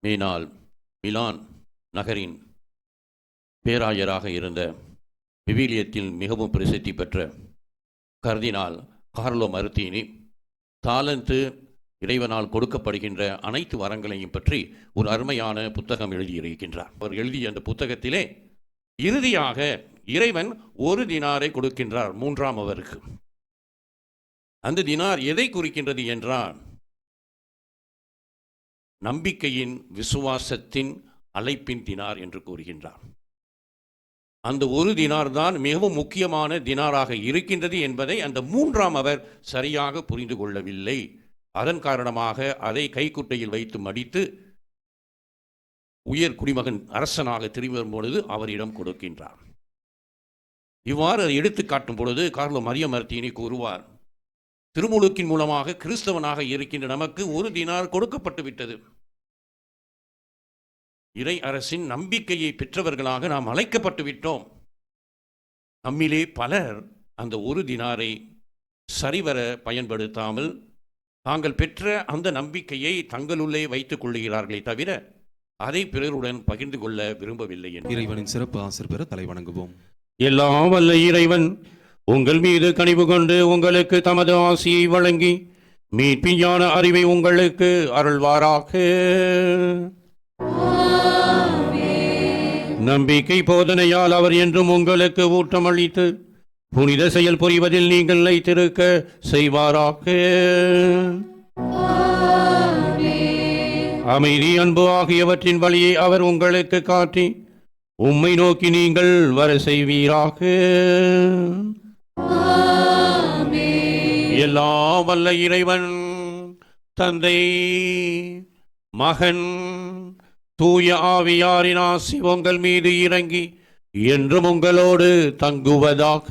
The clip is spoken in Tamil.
மேனால் மிலான் நகரின் பேராயராக இருந்த விவிலியத்தில் மிகவும் பிரசித்தி பெற்ற கர்தினால் கார்லோ மர்த்தீனி தாலந்து இறைவனால் கொடுக்கப்படுகின்ற அனைத்து வரங்களையும் பற்றி ஒரு அருமையான புத்தகம் எழுதியிருக்கின்றார். அவர் எழுதிய அந்த புத்தகத்திலே இறுதியாக இறைவன் ஒரு தினாரை கொடுக்கின்றார் மூன்றாம் அவருக்கு. அந்த தினார் எதை குறிக்கின்றது என்றால் நம்பிக்கையின் விசுவாசத்தின் அழைப்பின் தினார் என்று கூறுகின்றார். அந்த ஒரு தினார் தான் மிகவும் முக்கியமான தினாராக இருக்கின்றது என்பதை அந்த மூன்றாம் அவர் சரியாக புரிந்து கொள்ளவில்லை. அதன் காரணமாக அதை கைக்குட்டையில் வைத்து மடித்து உயர் குடிமகன் அரசனாக திரும்பி வரும் பொழுது அவரிடம் கொடுக்கின்றார். இவ்வாறு அதை எடுத்து காட்டும் பொழுது கார்லோ மரியோ மர்த்தீனி கூறுவார், திருமுழுக்கின் மூலமாக கிறிஸ்தவனாக இருக்கின்ற நமக்கு ஒரு தினார் கொடுக்கப்பட்டு விட்டது. இறை அரசின் நம்பிக்கையை பெற்றவர்களாக நாம் அழைக்கப்பட்டு விட்டோம். நம்மிலே பலர் அந்த ஒரு தினாரை சரிவர பயன்படுத்தாமல் தாங்கள் பெற்ற அந்த நம்பிக்கையை தங்களுள்ளே வைத்துக் கொள்ளுகிறார்களே தவிர அதை பிறருடன் பகிர்ந்து கொள்ள விரும்பவில்லை. இறைவனின் சிறப்பு ஆசிர் பெற தலை வணங்குவோம். எல்லாம் வல்ல இறைவன் உங்கள் மீது கனிவு கொண்டு உங்களுக்கு தமது ஆசியை வழங்கி மீட்பின் ஞான அறிவை உங்களுக்கு அருள்வாராக. நம்பிக்கை போதனையால் அவர் என்றும் உங்களுக்கு ஊட்டம் அளித்து புனித செயல் புரிவதில் நீங்கள் நிலைத்திருக்க செய்வாராக. அமைதி அன்பு ஆகியவற்றின் வழியை அவர் உங்களுக்கு காட்டி உம்மை நோக்கி நீங்கள் வர செய்வீராக. எல்லாம் வல்ல இறைவன் தந்தை மகன் தூய ஆவியாரின் ஆசி உங்கள் மீது இறங்கி என்றும் உங்களோடு தங்குவதாக.